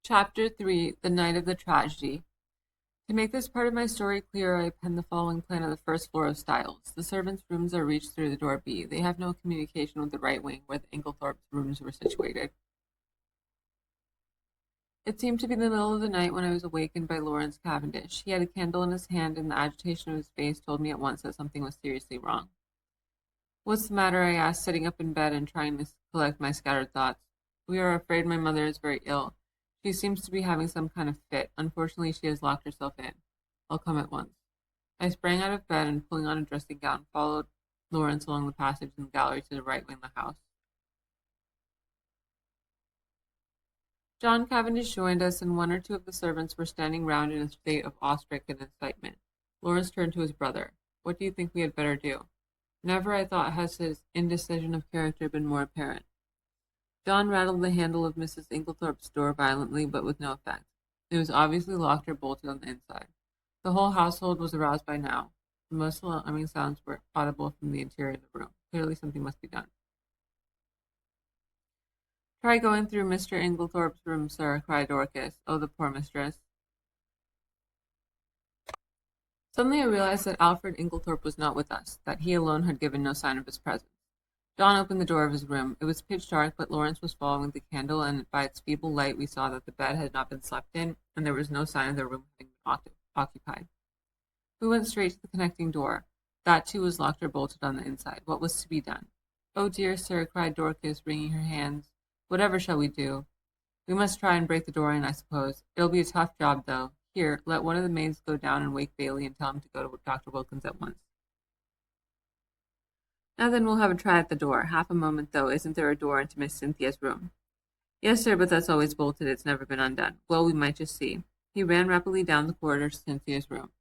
Chapter 3: The Night of the Tragedy. To make this part of my story clearer, I penned the following plan of the first floor of Styles. The servants' rooms are reached through the door B. They have no communication with the right wing, where the Inglethorpe's rooms were situated. It seemed to be the middle of the night when I was awakened by Lawrence Cavendish. He had a candle in his hand, and the agitation of his face told me at once that something was seriously wrong. "What's the matter?" I asked, sitting up in bed and trying to collect my scattered thoughts. "We are afraid my mother is very ill. She seems to be having some kind of fit. Unfortunately, she has locked herself in. I'll come at once." I sprang out of bed and, pulling on a dressing gown, followed Lawrence along the passage and gallery to the right wing of the house. John Cavendish joined us, and one or two of the servants were standing round in a state of awe-stricken excitement. Lawrence turned to his brother. "What do you think we had better do?" Never, I thought, has his indecision of character been more apparent. John rattled the handle of Mrs. Inglethorpe's door violently, but with no effect. It was obviously locked or bolted on the inside. The whole household was aroused by now. The most alarming sounds were audible from the interior of the room. Clearly something must be done. "Try going through Mr. Inglethorpe's room, sir," cried Dorcas. "Oh, the poor mistress." Suddenly I realized that Alfred Inglethorpe was not with us, that he alone had given no sign of his presence. John opened the door of his room. It was pitch dark, but Lawrence was following the candle, and by its feeble light we saw that the bed had not been slept in, and there was no sign of the room having been occupied. We went straight to the connecting door. That too was locked or bolted on the inside. What was to be done? "Oh dear, sir," cried Dorcas, wringing her hands. "Whatever shall we do? We must try and break the door in, I suppose. It'll be a tough job, though. Here, let one of the maids go down and wake Bailey and tell him to go to Dr. Wilkins at once." "Now then, we'll have a try at the door. Half a moment, though. Isn't there a door into Miss Cynthia's room?" "Yes, sir, but that's always bolted. It's never been undone." "Well, we might just see." He ran rapidly down the corridor to Cynthia's room.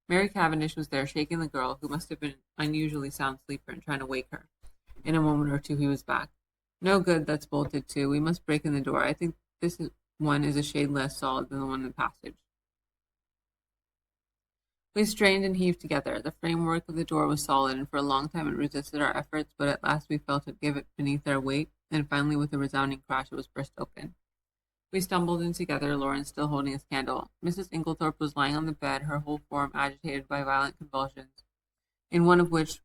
Mary Cavendish was there, shaking the girl, who must have been an unusually sound sleeper, and trying to wake her. In a moment or two he was back. "No good, that's bolted too. We must break in the door. I think one is a shade less solid than the one in the passage." We strained and heaved together. The framework of the door was solid, and for a long time it resisted our efforts, but at last we felt it give it beneath our weight, and finally with a resounding crash it was burst open. We stumbled in together, Lawrence still holding his candle. Mrs. Inglethorpe was lying on the bed, her whole form agitated by violent convulsions, in one of which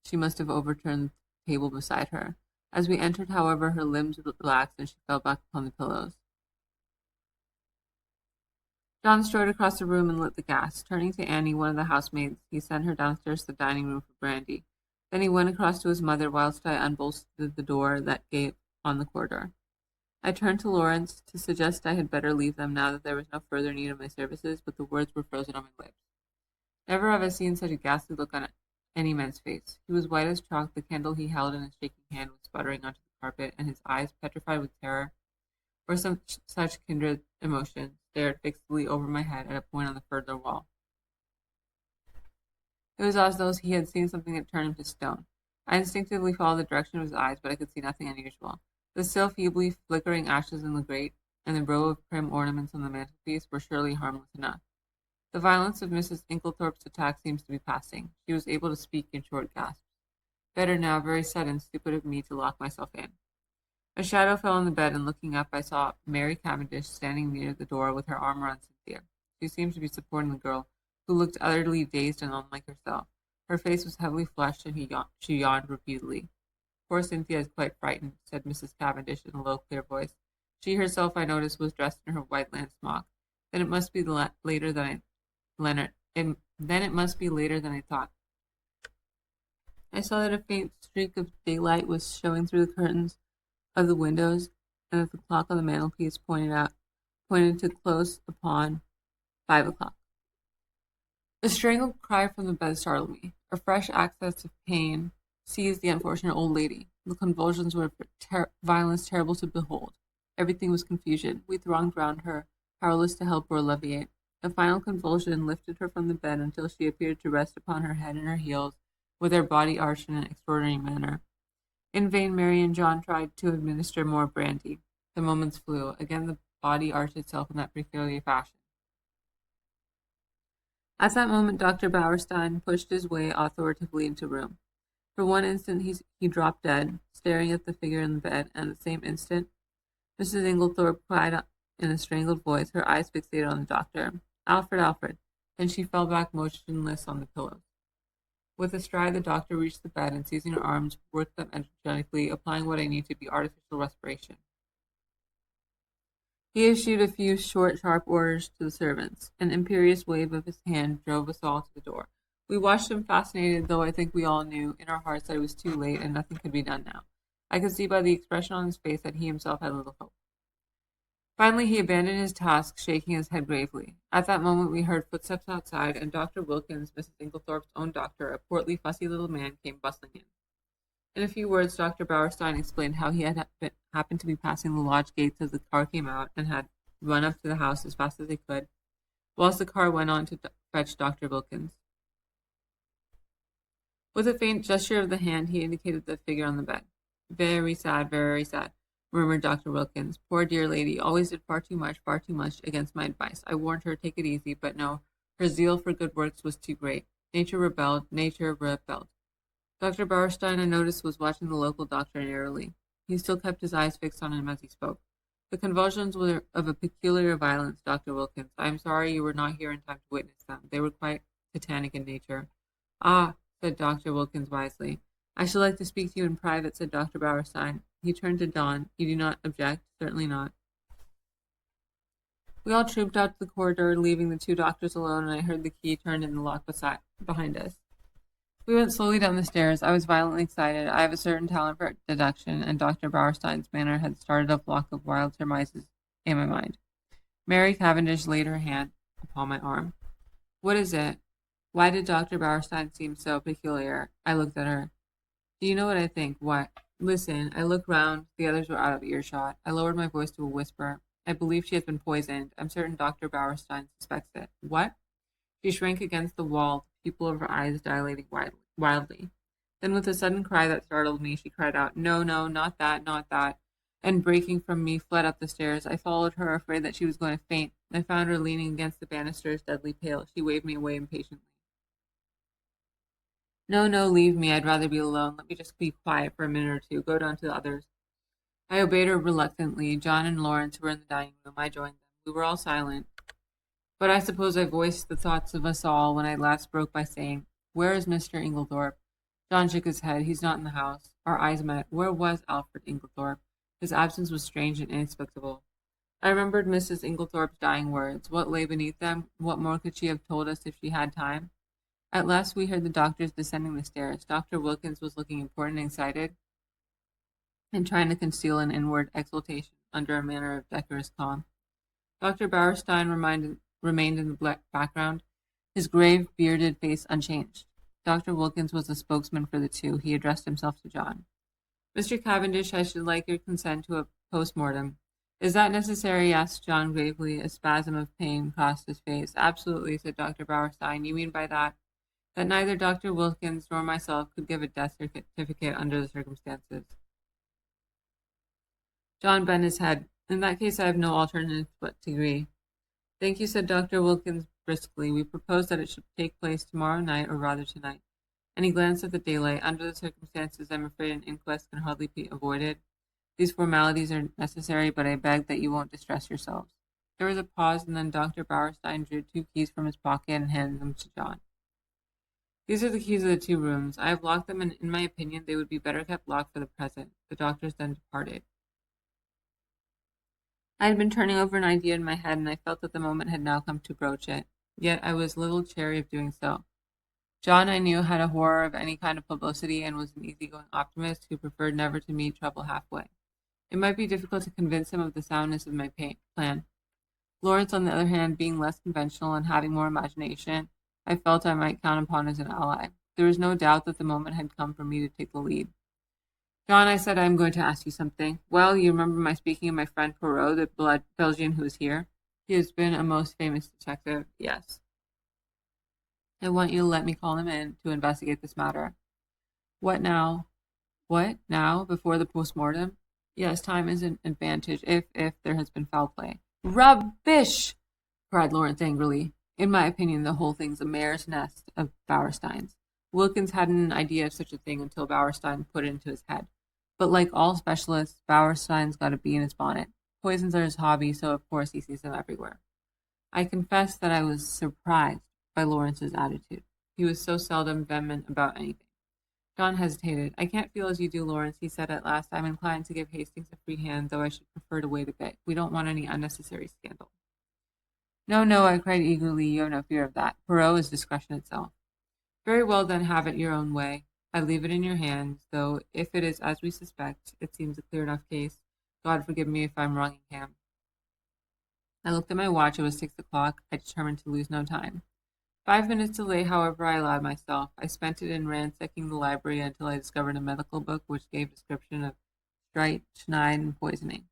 she must have overturned the table beside her. As we entered, however, her limbs relaxed and she fell back upon the pillows. John strode across the room and lit the gas. Turning to Annie, one of the housemaids, he sent her downstairs to the dining room for brandy. Then he went across to his mother whilst I unbolted the door that gave on the corridor. I turned to Lawrence to suggest I had better leave them now that there was no further need of my services, but the words were frozen on my lips. Never have I seen such a ghastly look on any man's face. He was white as chalk, the candle he held in his shaking hand was sputtering onto the carpet, and his eyes, petrified with terror, or some such kindred emotion, stared fixedly over my head at a point on the further wall. It was as though he had seen something that turned him to stone. I instinctively followed the direction of his eyes, but I could see nothing unusual. The still feebly flickering ashes in the grate, and the row of prim ornaments on the mantelpiece were surely harmless enough. The violence of Mrs. Inglethorpe's attack seems to be passing. She was able to speak in short gasps. "Better now, very sudden, stupid of me to lock myself in." A shadow fell on the bed, and looking up, I saw Mary Cavendish standing near the door with her arm around Cynthia. She seemed to be supporting the girl, who looked utterly dazed and unlike herself. Her face was heavily flushed, and she yawned repeatedly. "Poor Cynthia is quite frightened," said Mrs. Cavendish in a low, clear voice. She herself, I noticed, was dressed in her white lace smock. Then it must be later than then it must be later than I thought. I saw that a faint streak of daylight was showing through the curtains of the windows, and that the clock on the mantelpiece pointed to close upon 5 o'clock. A strangled cry from the bed startled me. A fresh access of pain seized the unfortunate old lady. The convulsions were of violence terrible to behold. Everything was confusion. We thronged round her, powerless to help or alleviate. A final convulsion lifted her from the bed until she appeared to rest upon her head and her heels, with her body arched in an extraordinary manner. In vain Mary and John tried to administer more brandy. The moments flew. Again the body arched itself in that peculiar fashion. At that moment Dr. Bauerstein pushed his way authoritatively into the room. For one instant he dropped dead, staring at the figure in the bed, and at the same instant Mrs. Inglethorpe cried in a strangled voice, her eyes fixated on the doctor. Alfred, Alfred. Then she fell back motionless on the pillows. With a stride, the doctor reached the bed and, seizing her arms, worked them energetically, applying what I knew to be artificial respiration. He issued a few short, sharp orders to the servants. An imperious wave of his hand drove us all to the door. We watched him fascinated, though I think we all knew in our hearts that it was too late and nothing could be done now. I could see by the expression on his face that he himself had little hope. Finally, he abandoned his task, shaking his head gravely. At that moment, we heard footsteps outside, and Dr. Wilkins, Mrs. Inglethorpe's own doctor, a portly, fussy little man, came bustling in. In a few words, Dr. Bauerstein explained how he had happened to be passing the lodge gates as the car came out and had run up to the house as fast as they could, whilst the car went on to fetch Dr. Wilkins. With a faint gesture of the hand, he indicated the figure on the bed. Very sad, murmured Dr. Wilkins. Poor dear lady, always did far too much against my advice. I warned her, take it easy, but no, her zeal for good works was too great. Nature rebelled. Dr. Bauerstein, I noticed, was watching the local doctor narrowly. He still kept his eyes fixed on him as he spoke. The convulsions were of a peculiar violence, Dr. Wilkins. I am sorry you were not here in time to witness them. They were quite tetanic in nature. Ah, said Dr. Wilkins wisely. I should like to speak to you in private, said Dr. Bauerstein. He turned to Dawn. You do not object? Certainly not. We all trooped out to the corridor, leaving the two doctors alone, and I heard the key turned in the lock behind us. We went slowly down the stairs. I was violently excited. I have a certain talent for deduction, and Dr. Bauerstein's manner had started a flock of wild surmises in my mind. Mary Cavendish laid her hand upon my arm. What is it? Why did Dr. Bauerstein seem so peculiar? I looked at her. Do you know what I think? What? Listen. I looked round. The others were out of earshot. I lowered my voice to a whisper. I believe she has been poisoned. I'm certain Dr. Bauerstein suspects it. What? She shrank against the wall, the pupil of her eyes dilating wildly. Then, with a sudden cry that startled me, she cried out, No, not that, and breaking from me, fled up the stairs. I followed her, afraid that she was going to faint. I found her leaning against the banisters, deadly pale. She waved me away impatiently. No, leave me. I'd rather be alone. Let me just be quiet for a minute or two. Go down to the others. I obeyed her reluctantly. John and Lawrence were in the dining room. I joined them. We were all silent. But I suppose I voiced the thoughts of us all when I last broke by saying, Where is Mr. Inglethorpe? John shook his head. He's not in the house. Our eyes met. Where was Alfred Inglethorpe? His absence was strange and inexplicable. I remembered Mrs. Inglethorpe's dying words. What lay beneath them? What more could she have told us if she had time? At last we heard the doctors descending the stairs. Dr. Wilkins was looking important and excited, and trying to conceal an inward exultation under a manner of decorous calm. Dr. Bauerstein remained in the background, his grave, bearded face unchanged. Dr. Wilkins was the spokesman for the two. He addressed himself to John. Mr. Cavendish, I should like your consent to a post-mortem. Is that necessary? Asked John gravely. A spasm of pain crossed his face. Absolutely, said Dr. Bauerstein. You mean by that neither Dr. Wilkins nor myself could give a death certificate under the circumstances? John bent his head. In that case, I have no alternative but to agree. Thank you, said Dr. Wilkins briskly. We propose that it should take place tomorrow night, or rather tonight. And he glanced at the daylight. Under the circumstances, I'm afraid an inquest can hardly be avoided. These formalities are necessary, but I beg that you won't distress yourselves. There was a pause, and then Dr. Bauerstein drew 2 keys from his pocket and handed them to John. These are the keys of the 2 rooms. I have locked them, and in my opinion, they would be better kept locked for the present. The doctors then departed. I had been turning over an idea in my head, and I felt that the moment had now come to broach it. Yet I was little chary of doing so. John, I knew, had a horror of any kind of publicity and was an easygoing optimist who preferred never to meet trouble halfway. It might be difficult to convince him of the soundness of my plan. Lawrence, on the other hand, being less conventional and having more imagination, I felt I might count upon as an ally. There was no doubt that the moment had come for me to take the lead. John, I said, I am going to ask you something. Well, you remember my speaking of my friend Poirot, the Belgian who is here? He has been a most famous detective. Yes. I want you to let me call him in to investigate this matter. What now? What, now, before the post-mortem? Yes, time is an advantage if there has been foul play. Rubbish! Cried Lawrence angrily. In my opinion, the whole thing's a mare's nest of Bauerstein's. Wilkins hadn't an idea of such a thing until Bauerstein put it into his head. But like all specialists, Bauerstein's got a bee in his bonnet. Poisons are his hobby, so of course he sees them everywhere. I confess that I was surprised by Lawrence's attitude. He was so seldom vehement about anything. John hesitated. I can't feel as you do, Lawrence, he said at last. I'm inclined to give Hastings a free hand, though I should prefer to wait a bit. We don't want any unnecessary scandal. No, no, I cried eagerly. You have no fear of that. Poirot is discretion itself. Very well, then, have it your own way. I leave it in your hands, though if it is as we suspect, it seems a clear enough case. God forgive me if I'm wronging him. I looked at my watch. It was 6 o'clock. I determined to lose no time. 5 minutes delay, however, I allowed myself. I spent it in ransacking the library until I discovered a medical book which gave description of strychnine poisoning.